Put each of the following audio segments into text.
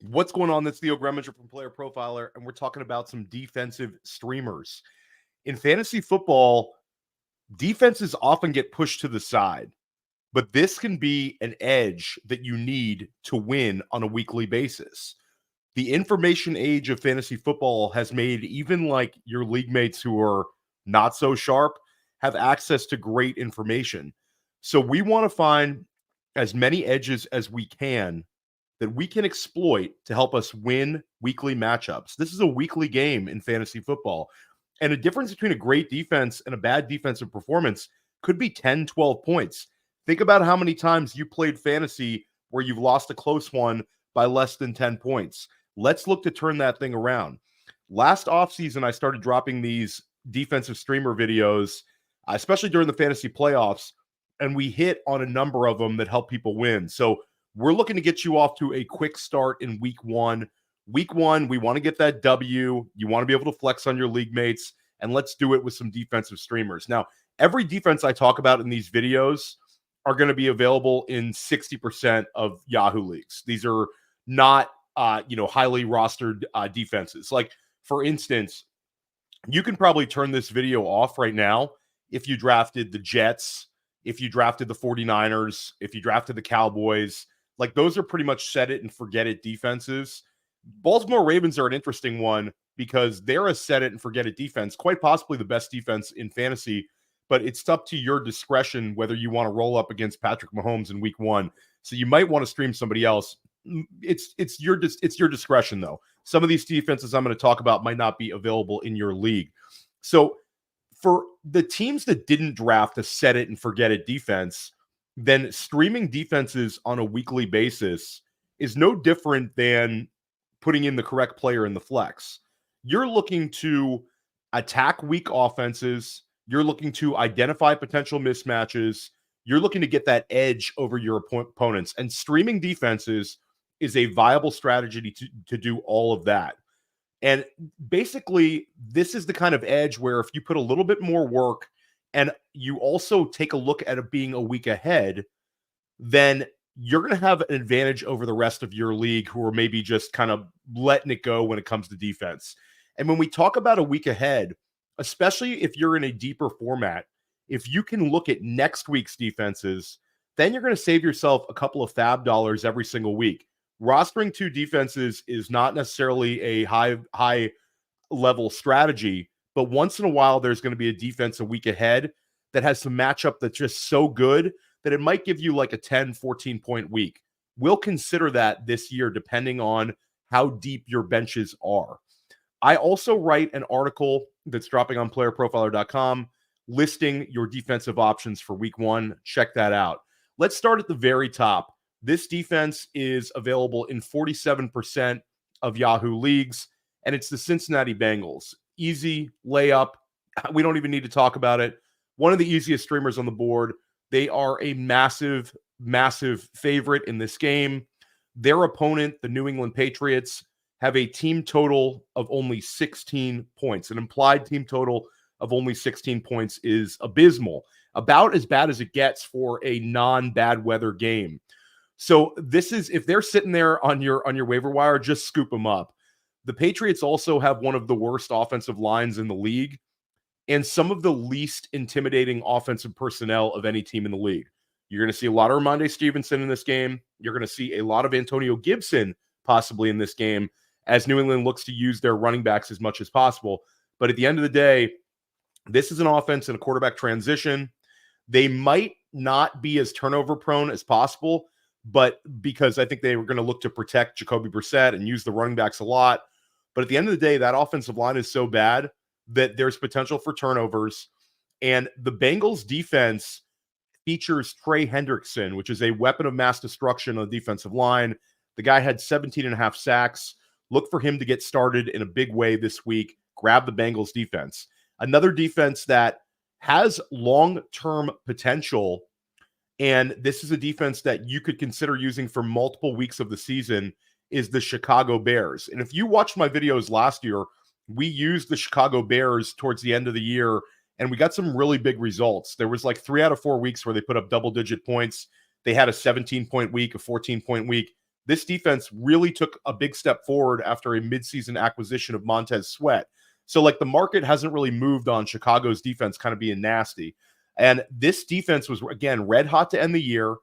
What's going on? That's Theo Gremminger from Player Profiler, and we're talking about some defensive streamers. In fantasy football, defenses often get pushed to the side, but this can be an edge that you need to win on a weekly basis. The information age of fantasy football has made even like your league mates who are not so sharp have access to great information. So we want to find as many edges as we can that we can exploit to help us win weekly matchups. This is a weekly game in fantasy football. And a difference between a great defense and a bad defensive performance could be 10, 12 points. Think about how many times you played fantasy where you've lost a close one by less than 10 points. Let's look to turn that thing around. Last offseason, I started dropping these defensive streamer videos, especially during the fantasy playoffs, and we hit on a number of them that help people win. So we're looking to get you off to a quick start in week one. Week one, we want to get that W. You want to be able to flex on your league mates, and let's do it with some defensive streamers. Now, every defense I talk about in these videos are going to be available in 60% of Yahoo leagues. These are not, highly rostered defenses. Like, for instance, you can probably turn this video off right now if you drafted the Jets, if you drafted the 49ers, if you drafted the Cowboys. Like, those are pretty much set it and forget it defenses. Baltimore Ravens are an interesting one because they're a set it and forget it defense, quite possibly the best defense in fantasy, but it's up to your discretion whether you want to roll up against Patrick Mahomes in week one. So you might want to stream somebody else. It's your discretion, though. Some of these defenses I'm going to talk about might not be available in your league. So for the teams that didn't draft a set it and forget it defense, then streaming defenses on a weekly basis is no different than putting in the correct player in the flex. You're looking to attack weak offenses. You're looking to identify potential mismatches. You're looking to get that edge over your opponents. And streaming defenses is a viable strategy to do all of that. And basically, this is the kind of edge where if you put a little bit more work and you also take a look at it being a week ahead, then you're going to have an advantage over the rest of your league who are maybe just kind of letting it go when it comes to defense. And when we talk about a week ahead, especially if you're in a deeper format, if you can look at next week's defenses, then you're going to save yourself a couple of fab dollars every single week. Rostering two defenses is not necessarily a high level strategy, but once in a while, there's going to be a defense a week ahead that has some matchup that's just so good that it might give you like a 10, 14 point week. We'll consider that this year, depending on how deep your benches are. I also write an article that's dropping on playerprofiler.com listing your defensive options for week one. Check that out. Let's start at the very top. This defense is available in 47% of Yahoo leagues, and it's the Cincinnati Bengals. Easy layup. We don't even need to talk about it. One of the easiest streamers on the board. They are a massive, massive favorite in this game. Their opponent, the New England Patriots, have a team total of only 16 points. An implied team total of only 16 points is abysmal. About as bad as it gets for a non-bad weather game. So this is, if they're sitting there on your waiver wire, just scoop them up. The Patriots also have one of the worst offensive lines in the league and some of the least intimidating offensive personnel of any team in the league. You're going to see a lot of Ramondre Stevenson in this game. You're going to see a lot of Antonio Gibson possibly in this game as New England looks to use their running backs as much as possible. But at the end of the day, this is an offense in a quarterback transition. They might not be as turnover prone as possible, but because I think they were going to look to protect Jacoby Brissett and use the running backs a lot. But at the end of the day, that offensive line is so bad that there's potential for turnovers. And the Bengals defense features Trey Hendrickson, which is a weapon of mass destruction on the defensive line. The guy had 17 and a half sacks. Look for him to get started in a big way this week. Grab the Bengals defense. Another defense that has long-term potential, and this is a defense that you could consider using for multiple weeks of the season, is the Chicago Bears. And if you watched my videos last year, we used the Chicago Bears towards the end of the year, and we got some really big results. There was like 3 out of 4 weeks where they put up double-digit points. They had a 17-point week, a 14-point week. this defense really took a big step forward after a midseason acquisition of Montez Sweat. So like the market hasn't really moved on Chicago's defense kind of being nasty. And this defense was, again, red hot to end the year.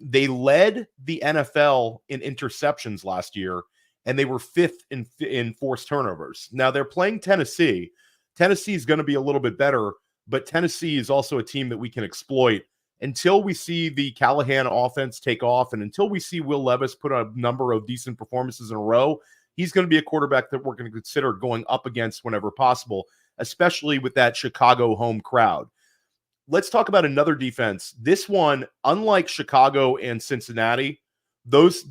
They led the NFL in interceptions last year, and they were fifth in forced turnovers. Now they're playing Tennessee. Tennessee is going to be a little bit better, but Tennessee is also a team that we can exploit. Until we see the Callahan offense take off and until we see Will Levis put a number of decent performances in a row, he's going to be a quarterback that we're going to consider going up against whenever possible, especially with that Chicago home crowd. Let's talk about another defense. This one, unlike Chicago and Cincinnati, those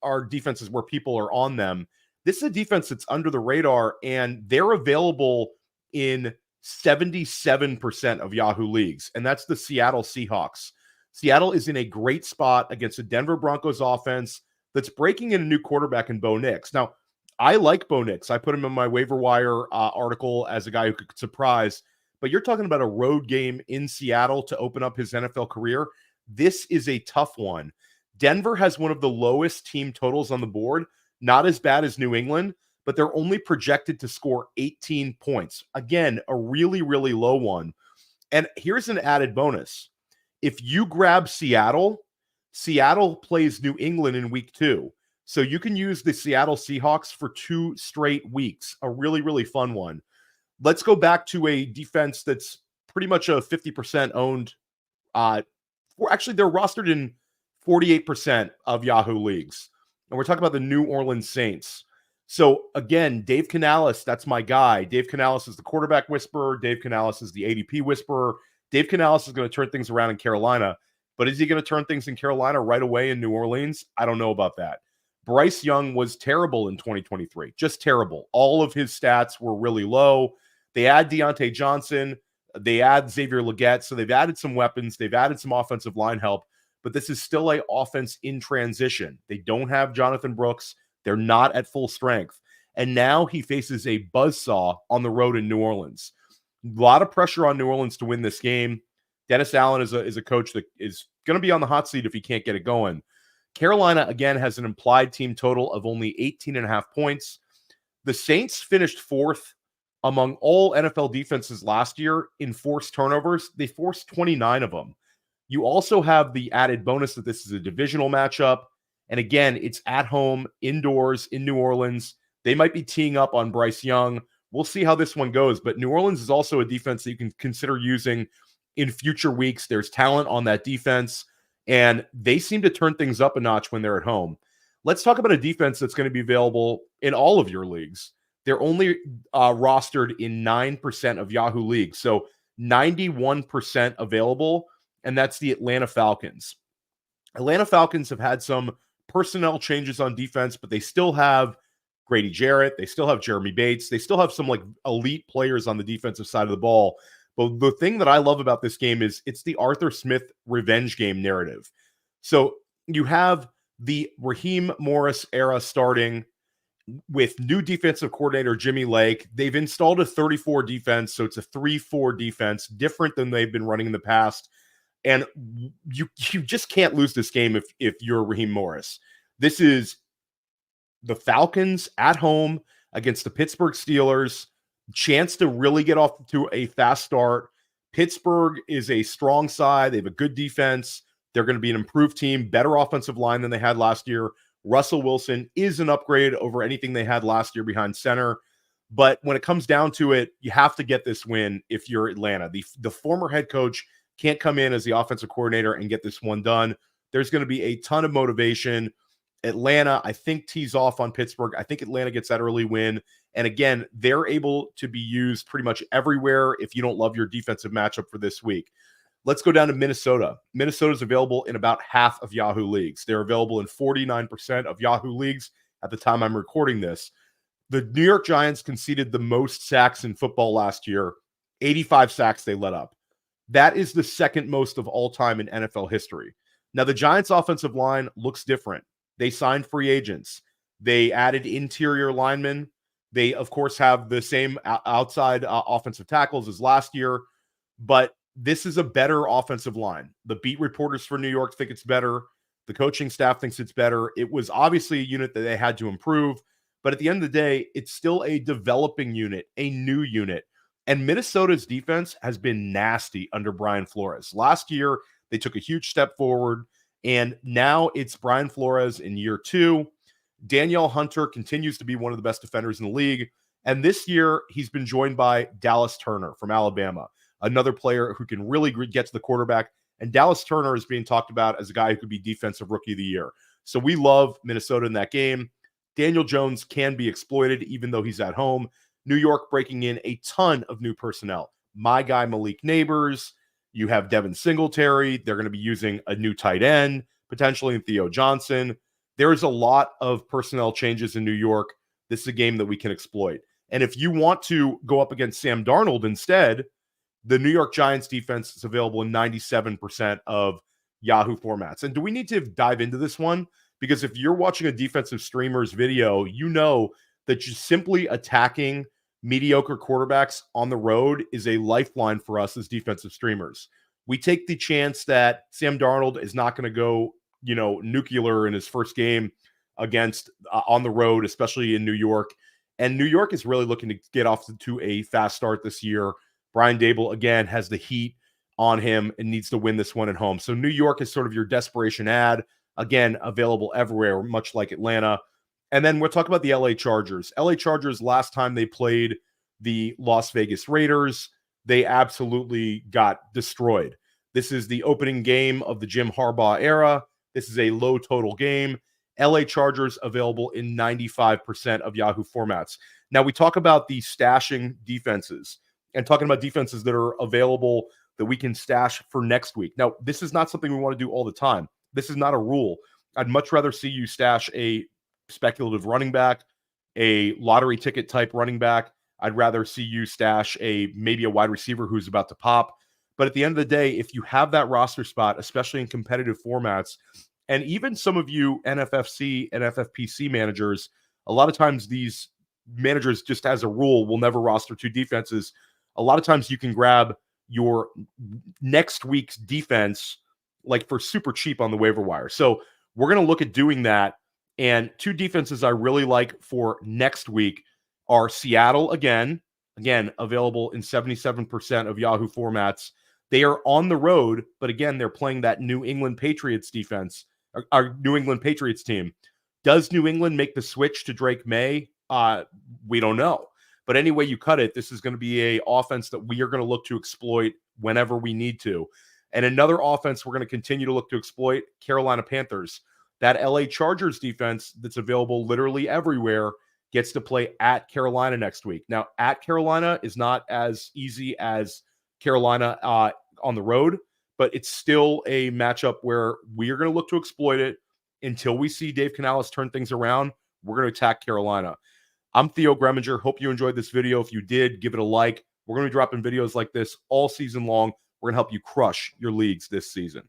are defenses where people are on them. This is a defense that's under the radar, and they're available in 77% of Yahoo leagues, and that's the Seattle Seahawks. Seattle is in a great spot against the Denver Broncos offense that's breaking in a new quarterback in Bo Nix. Now, I like Bo Nix. I put him in my waiver wire article as a guy who could surprise, but you're talking about a road game in Seattle to open up his NFL career. This is a tough one. Denver has one of the lowest team totals on the board, not as bad as New England, but they're only projected to score 18 points. Again, a really, really low one. And here's an added bonus. If you grab Seattle, Seattle plays New England in week 2. So you can use the Seattle Seahawks for 2 straight weeks. A really, really fun one. Let's go back to a defense that's pretty much a 50% owned. Actually, they're rostered in 48% of Yahoo leagues. And we're talking about the New Orleans Saints. So again, Dave Canales, that's my guy. Dave Canales is the quarterback whisperer. Dave Canales is the ADP whisperer. Dave Canales is going to turn things around in Carolina. But is he going to turn things in Carolina right away in New Orleans? I don't know about that. Bryce Young was terrible in 2023. Just terrible. All of his stats were really low. They add Deontay Johnson. They add Xavier Legette. So they've added some weapons. They've added some offensive line help. But this is still an offense in transition. They don't have Jonathan Brooks. They're not at full strength. And now he faces a buzzsaw on the road in New Orleans. A lot of pressure on New Orleans to win this game. Dennis Allen is a coach that is going to be on the hot seat if he can't get it going. Carolina, again, has an implied team total of only 18.5 points. The Saints finished 4th among all NFL defenses last year in forced turnovers. They forced 29 of them. You also have the added bonus that this is a divisional matchup. And again, it's at home, indoors, in New Orleans. They might be teeing up on Bryce Young. We'll see how this one goes. But New Orleans is also a defense that you can consider using in future weeks. There's talent on that defense, and they seem to turn things up a notch when they're at home. Let's talk about a defense that's going to be available in all of your leagues. They're only rostered in 9% of Yahoo leagues, so 91% available, and that's the Atlanta Falcons. Atlanta Falcons have had some personnel changes on defense, but they still have Grady Jarrett. They still have Jeremy Bates. They still have some like elite players on the defensive side of the ball. But the thing that I love about this game is it's the Arthur Smith revenge game narrative. So you have the Raheem Morris era starting with new defensive coordinator Jimmy Lake. They've installed a 34 defense, so it's a 3-4 defense, different than they've been running in the past. And you just can't lose this game if you're Raheem Morris. This is the Falcons at home against the Pittsburgh Steelers. Chance to really get off to a fast start. Pittsburgh is a strong side. They have a good defense. They're going to be an improved team, better offensive line than they had last year. Russell Wilson is an upgrade over anything they had last year behind center. But when it comes down to it, you have to get this win if you're Atlanta. The former head coach can't come in as the offensive coordinator and get this one done. There's going to be a ton of motivation. Atlanta, I think, tees off on Pittsburgh. I think Atlanta gets that early win. And again, they're able to be used pretty much everywhere if you don't love your defensive matchup for this week. Let's go down to Minnesota. Minnesota is available in about half of Yahoo leagues. They're available in 49% of Yahoo leagues at the time I'm recording this. The New York Giants conceded the most sacks in football last year, 85 sacks they let up. That is the second most of all time in NFL history. Now, the Giants' offensive line looks different. They signed free agents. They added interior linemen. They, of course, have the same outside offensive tackles as last year, but this is a better offensive line. The beat reporters for New York think it's better. The coaching staff thinks it's better. It was obviously a unit that they had to improve, but at the end of the day, it's still a developing unit, a new unit. And Minnesota's defense has been nasty under Brian Flores. Last year, they took a huge step forward, and now it's Brian Flores in year 2. Danielle Hunter continues to be one of the best defenders in the league. And this year, he's been joined by Dallas Turner from Alabama, another player who can really get to the quarterback. And Dallas Turner is being talked about as a guy who could be defensive rookie of the year. So we love Minnesota in that game. Daniel Jones can be exploited even though he's at home. New York breaking in a ton of new personnel. My guy, Malik Neighbors. You have Devin Singletary. They're going to be using a new tight end, potentially in Theo Johnson. There's a lot of personnel changes in New York. This is a game that we can exploit. And if you want to go up against Sam Darnold instead, the New York Giants defense is available in 97% of Yahoo formats. And do we need to dive into this one? Because if you're watching a defensive streamer's video, you know that just simply attacking mediocre quarterbacks on the road is a lifeline for us as defensive streamers. We take the chance that Sam Darnold is not going to go, nuclear in his first game against on the road, especially in New York. And New York is really looking to get off to a fast start this year. Brian Daboll, again, has the heat on him and needs to win this one at home. So New York is sort of your desperation ad. Again, available everywhere, much like Atlanta. And then we'll talk about the LA Chargers. LA Chargers, last time they played the Las Vegas Raiders, they absolutely got destroyed. This is the opening game of the Jim Harbaugh era. This is a low total game. LA Chargers available in 95% of Yahoo formats. Now, we talk about the stashing defenses and talking about defenses that are available that we can stash for next week. Now, this is not something we want to do all the time. This is not a rule. I'd much rather see you stash a speculative running back, a lottery ticket type running back. I'd rather see you stash maybe a wide receiver who's about to pop. But at the end of the day, if you have that roster spot, especially in competitive formats, and even some of you NFFC and FFPC managers, a lot of times these managers, just as a rule, will never roster 2 defenses. A lot of times you can grab your next week's defense like for super cheap on the waiver wire. So we're going to look at doing that. And 2 defenses I really like for next week are Seattle again available in 77% of Yahoo formats. They are on the road, but again, they're playing that New England Patriots defense, our New England Patriots team. Does New England make the switch to Drake May? We don't know. But any way you cut it, this is going to be an offense that we are going to look to exploit whenever we need to. And another offense we're going to continue to look to exploit, Carolina Panthers. That LA Chargers defense that's available literally everywhere gets to play at Carolina next week. Now, at Carolina is not as easy as Carolina on the road, but it's still a matchup where we are going to look to exploit it until we see Dave Canales turn things around. We're going to attack Carolina. I'm Theo Gremminger. Hope you enjoyed this video. If you did, give it a like. We're going to be dropping videos like this all season long. We're going to help you crush your leagues this season.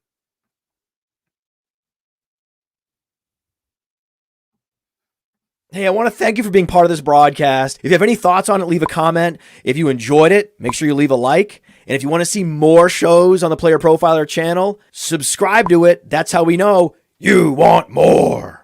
Hey, I want to thank you for being part of this broadcast. If you have any thoughts on it, leave a comment. If you enjoyed it, make sure you leave a like. And if you want to see more shows on the Player Profiler channel, subscribe to it. That's how we know you want more.